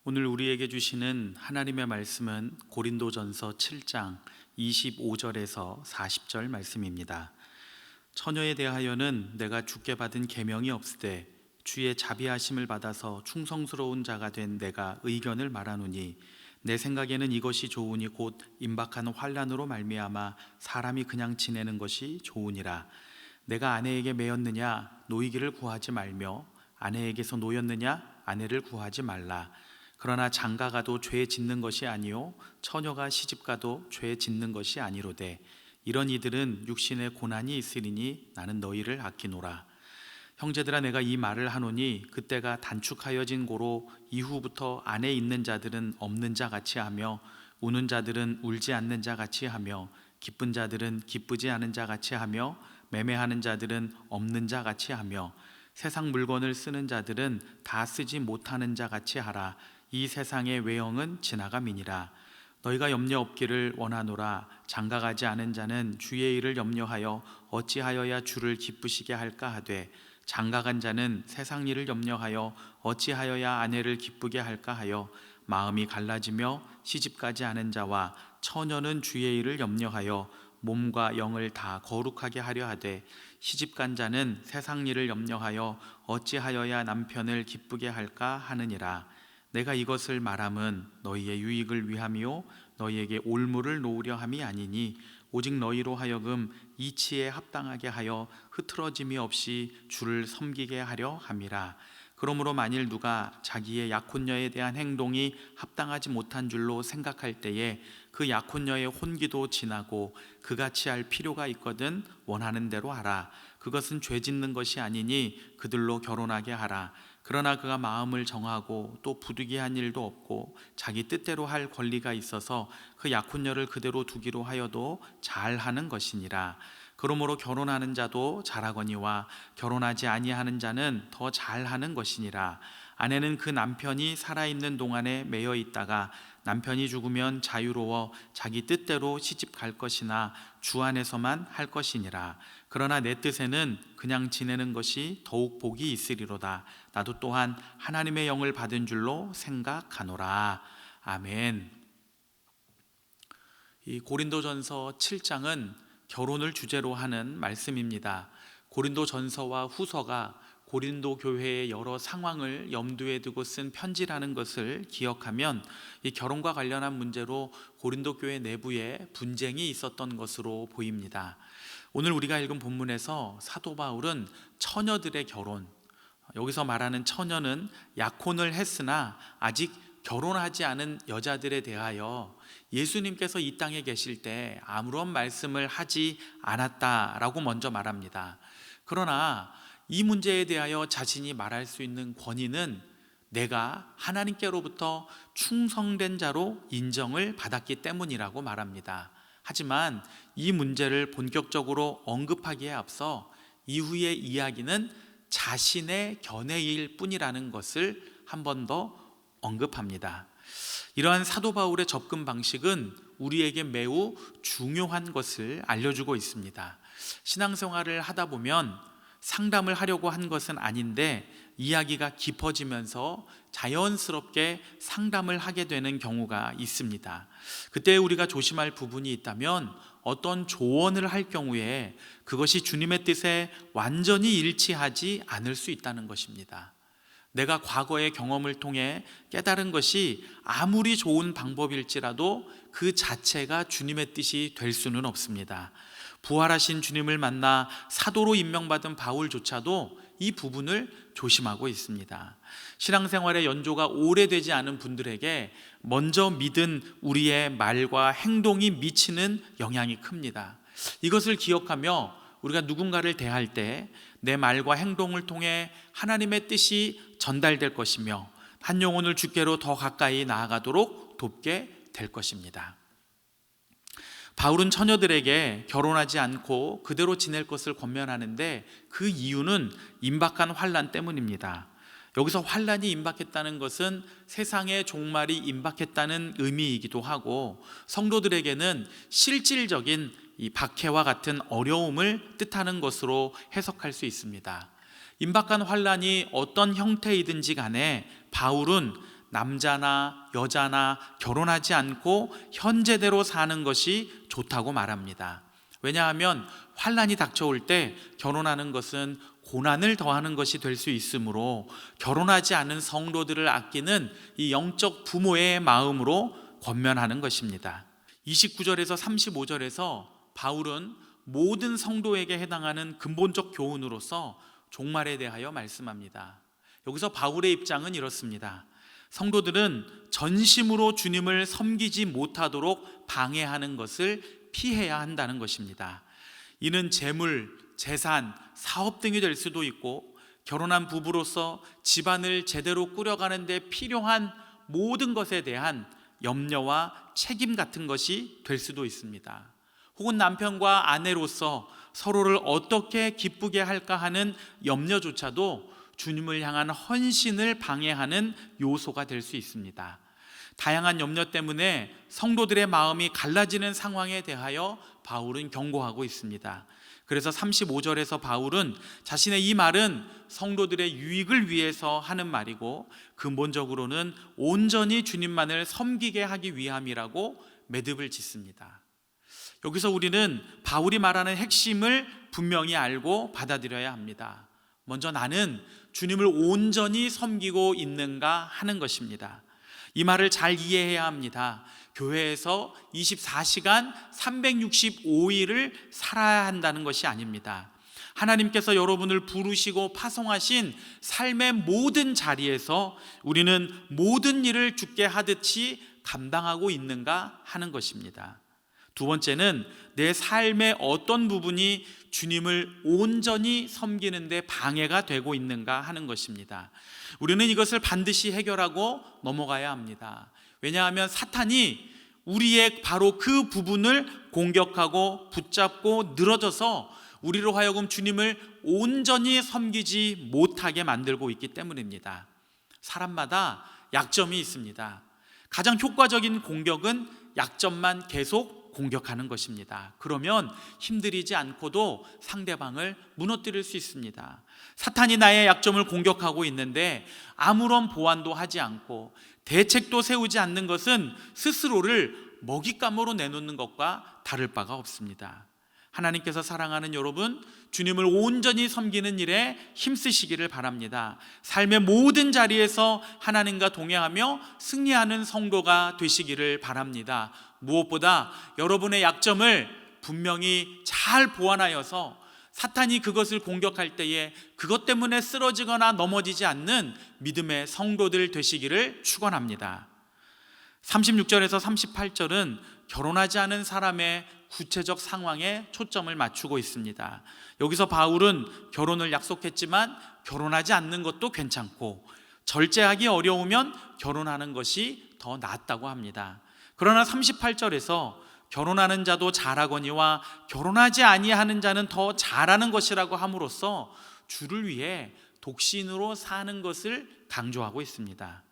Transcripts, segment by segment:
오늘 우리에게 주시는 하나님의 말씀은 고린도전서 7장 25절에서 40절 말씀입니다. 처녀에 대하여는 내가 주께 받은 계명이 없으되 주의 자비하심을 받아서 충성스러운 자가 된 내가 의견을 말하노니 내 생각에는 이것이 좋으니 곧 임박한 환난으로 말미암아 사람이 그냥 지내는 것이 좋으니라. 내가 아내에게 매였느냐 노이기를 구하지 말며 아내에게서 노였느냐 아내를 구하지 말라. 그러나 장가가도 죄 짓는 것이 아니요 처녀가 시집가도 죄 짓는 것이 아니로되 이런 이들은 육신의 고난이 있으리니 나는 너희를 아끼노라. 형제들아, 내가 이 말을 하노니 그때가 단축하여진 고로 이후부터 안에 있는 자들은 없는 자 같이 하며 우는 자들은 울지 않는 자 같이 하며 기쁜 자들은 기쁘지 않은 자 같이 하며 매매하는 자들은 없는 자 같이 하며 세상 물건을 쓰는 자들은 다 쓰지 못하는 자 같이 하라. 이 세상의 외형은 지나감이니라. 너희가 염려 없기를 원하노라. 장가가지 않은 자는 주의 일을 염려하여 어찌하여야 주를 기쁘시게 할까 하되 장가간 자는 세상 일을 염려하여 어찌하여야 아내를 기쁘게 할까 하여 마음이 갈라지며 시집가지 않은 자와 처녀는 주의 일을 염려하여 몸과 영을 다 거룩하게 하려 하되 시집간 자는 세상 일을 염려하여 어찌하여야 남편을 기쁘게 할까 하느니라. 내가 이것을 말함은 너희의 유익을 위함이요 너희에게 올무를 놓으려 함이 아니니 오직 너희로 하여금 이치에 합당하게 하여 흐트러짐이 없이 주를 섬기게 하려 함이라. 그러므로 만일 누가 자기의 약혼녀에 대한 행동이 합당하지 못한 줄로 생각할 때에 그 약혼녀의 혼기도 지나고 그같이 할 필요가 있거든 원하는 대로 하라. 그것은 죄 짓는 것이 아니니 그들로 결혼하게 하라. 그러나 그가 마음을 정하고 또 부득이한 일도 없고 자기 뜻대로 할 권리가 있어서 그 약혼녀를 그대로 두기로 하여도 잘하는 것이니라. 그러므로 결혼하는 자도 잘하거니와 결혼하지 아니하는 자는 더 잘하는 것이니라. 아내는 그 남편이 살아있는 동안에 매여 있다가 남편이 죽으면 자유로워 자기 뜻대로 시집 갈 것이나 주 안에서만 할 것이니라. 그러나 내 뜻에는 그냥 지내는 것이 더욱 복이 있으리로다. 나도 또한 하나님의 영을 받은 줄로 생각하노라. 아멘. 이 고린도전서 7장은 결혼을 주제로 하는 말씀입니다. 고린도전서와 후서가 고린도 교회의 여러 상황을 염두에 두고 쓴 편지라는 것을 기억하면 이 결혼과 관련한 문제로 고린도 교회 내부에 분쟁이 있었던 것으로 보입니다. 오늘 우리가 읽은 본문에서 사도 바울은 처녀들의 결혼, 여기서 말하는 처녀는 약혼을 했으나 아직 결혼하지 않은 여자들에 대하여 예수님께서 이 땅에 계실 때 아무런 말씀을 하지 않았다라고 먼저 말합니다. 그러나 이 문제에 대하여 자신이 말할 수 있는 권위는 내가 하나님께로부터 충성된 자로 인정을 받았기 때문이라고 말합니다. 하지만 이 문제를 본격적으로 언급하기에 앞서 이후의 이야기는 자신의 견해일 뿐이라는 것을 한 번 더 언급합니다. 이러한 사도 바울의 접근 방식은 우리에게 매우 중요한 것을 알려주고 있습니다. 신앙생활을 하다 보면 상담을 하려고 한 것은 아닌데 이야기가 깊어지면서 자연스럽게 상담을 하게 되는 경우가 있습니다. 그때 우리가 조심할 부분이 있다면 어떤 조언을 할 경우에 그것이 주님의 뜻에 완전히 일치하지 않을 수 있다는 것입니다. 내가 과거의 경험을 통해 깨달은 것이 아무리 좋은 방법일지라도 그 자체가 주님의 뜻이 될 수는 없습니다. 부활하신 주님을 만나 사도로 임명받은 바울조차도 이 부분을 조심하고 있습니다. 신앙생활의 연조가 오래되지 않은 분들에게 먼저 믿은 우리의 말과 행동이 미치는 영향이 큽니다. 이것을 기억하며 우리가 누군가를 대할 때 내 말과 행동을 통해 하나님의 뜻이 전달될 것이며 한 영혼을 주께로 더 가까이 나아가도록 돕게 될 것입니다. 바울은 처녀들에게 결혼하지 않고 그대로 지낼 것을 권면하는데 그 이유는 임박한 환난 때문입니다. 여기서 환난이 임박했다는 것은 세상의 종말이 임박했다는 의미이기도 하고 성도들에게는 실질적인 이 박해와 같은 어려움을 뜻하는 것으로 해석할 수 있습니다. 임박한 환난이 어떤 형태이든지 간에 바울은 남자나 여자나 결혼하지 않고 현재대로 사는 것이 좋다고 말합니다. 왜냐하면 환난이 닥쳐올 때 결혼하는 것은 고난을 더하는 것이 될 수 있으므로 결혼하지 않은 성도들을 아끼는 이 영적 부모의 마음으로 권면하는 것입니다. 29절에서 35절에서 바울은 모든 성도에게 해당하는 근본적 교훈으로서 종말에 대하여 말씀합니다. 여기서 바울의 입장은 이렇습니다. 성도들은 전심으로 주님을 섬기지 못하도록 방해하는 것을 피해야 한다는 것입니다. 이는 재물, 재산, 사업 등이 될 수도 있고 결혼한 부부로서 집안을 제대로 꾸려가는 데 필요한 모든 것에 대한 염려와 책임 같은 것이 될 수도 있습니다. 혹은 남편과 아내로서 서로를 어떻게 기쁘게 할까 하는 염려조차도 주님을 향한 헌신을 방해하는 요소가 될 수 있습니다. 다양한 염려 때문에 성도들의 마음이 갈라지는 상황에 대하여 바울은 경고하고 있습니다. 그래서 35절에서 바울은 자신의 이 말은 성도들의 유익을 위해서 하는 말이고 근본적으로는 온전히 주님만을 섬기게 하기 위함이라고 매듭을 짓습니다. 여기서 우리는 바울이 말하는 핵심을 분명히 알고 받아들여야 합니다. 먼저 나는 주님을 온전히 섬기고 있는가 하는 것입니다. 이 말을 잘 이해해야 합니다. 교회에서 24시간 365일을 살아야 한다는 것이 아닙니다. 하나님께서 여러분을 부르시고 파송하신 삶의 모든 자리에서 우리는 모든 일을 주께 하듯이 감당하고 있는가 하는 것입니다. 두 번째는 내 삶의 어떤 부분이 주님을 온전히 섬기는 데 방해가 되고 있는가 하는 것입니다. 우리는 이것을 반드시 해결하고 넘어가야 합니다. 왜냐하면 사탄이 우리의 바로 그 부분을 공격하고 붙잡고 늘어져서 우리로 하여금 주님을 온전히 섬기지 못하게 만들고 있기 때문입니다. 사람마다 약점이 있습니다. 가장 효과적인 공격은 약점만 계속 공격하는 것입니다. 그러면 힘들이지 않고도 상대방을 무너뜨릴 수 있습니다. 사탄이 나의 약점을 공격하고 있는데 아무런 보완도 하지 않고 대책도 세우지 않는 것은 스스로를 먹잇감으로 내놓는 것과 다를 바가 없습니다. 하나님께서 사랑하는 여러분, 주님을 온전히 섬기는 일에 힘쓰시기를 바랍니다. 삶의 모든 자리에서 하나님과 동행하며 승리하는 성도가 되시기를 바랍니다. 무엇보다 여러분의 약점을 분명히 잘 보완하여서 사탄이 그것을 공격할 때에 그것 때문에 쓰러지거나 넘어지지 않는 믿음의 성도들 되시기를 축원합니다. 36절에서 38절은 결혼하지 않은 사람의 구체적 상황에 초점을 맞추고 있습니다. 여기서 바울은 결혼을 약속했지만 결혼하지 않는 것도 괜찮고 절제하기 어려우면 결혼하는 것이 더 낫다고 합니다. 그러나 38절에서 결혼하는 자도 잘하거니와 결혼하지 아니하는 자는 더 잘하는 것이라고 함으로써 주를 위해 독신으로 사는 것을 강조하고 있습니다.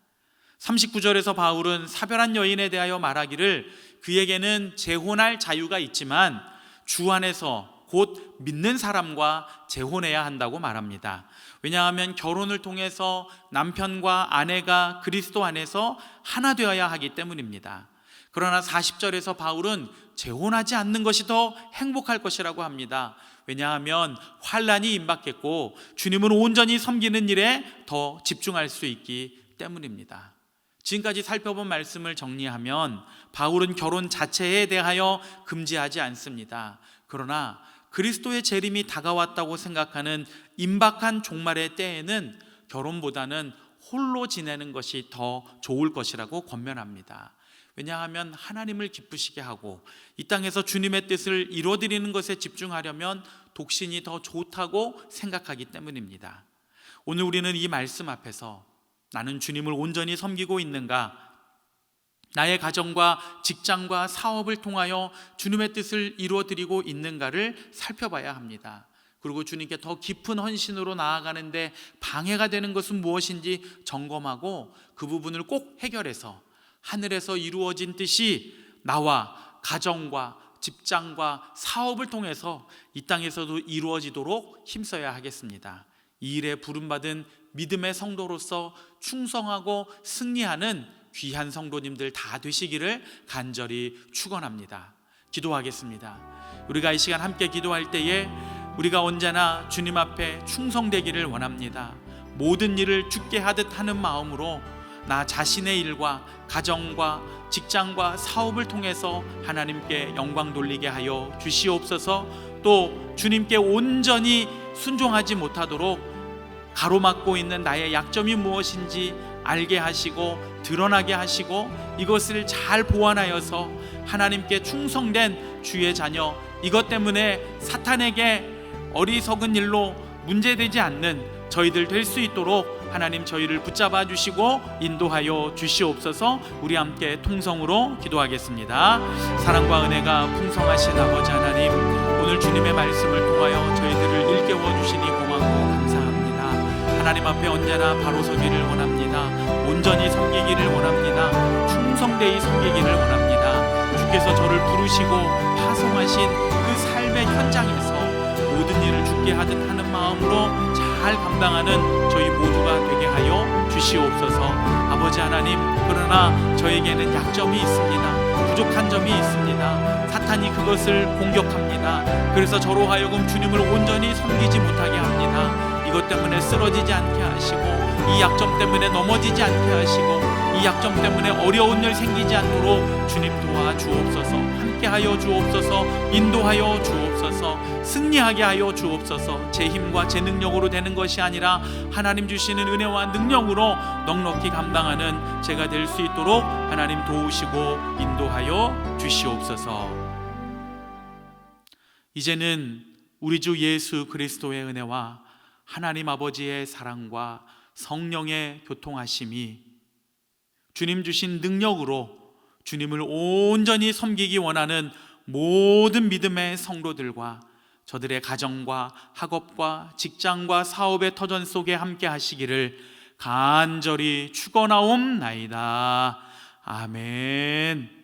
39절에서 바울은 사별한 여인에 대하여 말하기를 그에게는 재혼할 자유가 있지만 주 안에서 곧 믿는 사람과 재혼해야 한다고 말합니다. 왜냐하면 결혼을 통해서 남편과 아내가 그리스도 안에서 하나 되어야 하기 때문입니다. 그러나 40절에서 바울은 재혼하지 않는 것이 더 행복할 것이라고 합니다. 왜냐하면 환난이 임박했고 주님을 온전히 섬기는 일에 더 집중할 수 있기 때문입니다. 지금까지 살펴본 말씀을 정리하면 바울은 결혼 자체에 대하여 금지하지 않습니다. 그러나 그리스도의 재림이 다가왔다고 생각하는 임박한 종말의 때에는 결혼보다는 홀로 지내는 것이 더 좋을 것이라고 권면합니다. 왜냐하면 하나님을 기쁘시게 하고 이 땅에서 주님의 뜻을 이루어드리는 것에 집중하려면 독신이 더 좋다고 생각하기 때문입니다. 오늘 우리는 이 말씀 앞에서 나는 주님을 온전히 섬기고 있는가? 나의 가정과 직장과 사업을 통하여 주님의 뜻을 이루어드리고 있는가를 살펴봐야 합니다. 그리고 주님께 더 깊은 헌신으로 나아가는데 방해가 되는 것은 무엇인지 점검하고 그 부분을 꼭 해결해서 하늘에서 이루어진 뜻이 나와 가정과 직장과 사업을 통해서 이 땅에서도 이루어지도록 힘써야 하겠습니다. 이 일에 부름받은 믿음의 성도로서 충성하고 승리하는 귀한 성도님들 다 되시기를 간절히 축원합니다. 기도하겠습니다. 우리가 이 시간 함께 기도할 때에 우리가 언제나 주님 앞에 충성되기를 원합니다. 모든 일을 주께 하듯 하는 마음으로 나 자신의 일과 가정과 직장과 사업을 통해서 하나님께 영광 돌리게 하여 주시옵소서. 또 주님께 온전히 순종하지 못하도록 가로막고 있는 나의 약점이 무엇인지 알게 하시고 드러나게 하시고 이것을 잘 보완하여서 하나님께 충성된 주의 자녀, 이것 때문에 사탄에게 어리석은 일로 문제되지 않는 저희들 될 수 있도록 하나님 저희를 붙잡아 주시고 인도하여 주시옵소서. 우리 함께 통성으로 기도하겠습니다. 사랑과 은혜가 풍성하신 아버지 하나님, 오늘 주님의 말씀을 통하여 저희들을 일깨워 주시니 고맙고 감사합니다. 하나님 앞에 언제나 바로 서기를 원합니다. 온전히 섬기기를 원합니다. 충성되이 섬기기를 원합니다. 주께서 저를 부르시고 파송하신 그 삶의 현장에서 모든 일을 주께 하듯 하는 마음으로 잘 감당하는 저희 모두가 되게 하여 주시옵소서. 아버지 하나님, 그러나 저에게는 약점이 있습니다. 부족한 점이 있습니다. 사탄이 그것을 공격합니다. 그래서 저로 하여금 주님을 온전히 섬기지 못하게 합니다. 이것 때문에 쓰러지지 않게 하시고, 이 약점 때문에 넘어지지 않게 하시고, 이 약점 때문에 어려운 일 생기지 않도록 주님 도와 주옵소서. 함께하여 주옵소서. 인도하여 주옵소서. 승리하게 하여 주옵소서. 제 힘과 제 능력으로 되는 것이 아니라 하나님 주시는 은혜와 능력으로 넉넉히 감당하는 제가 될 수 있도록 하나님 도우시고 인도하여 주시옵소서. 이제는 우리 주 예수 그리스도의 은혜와 하나님 아버지의 사랑과 성령의 교통하심이 주님 주신 능력으로 주님을 온전히 섬기기 원하는 모든 믿음의 성도들과 저들의 가정과 학업과 직장과 사업의 터전 속에 함께 하시기를 간절히 축원하옵나이다. 아멘.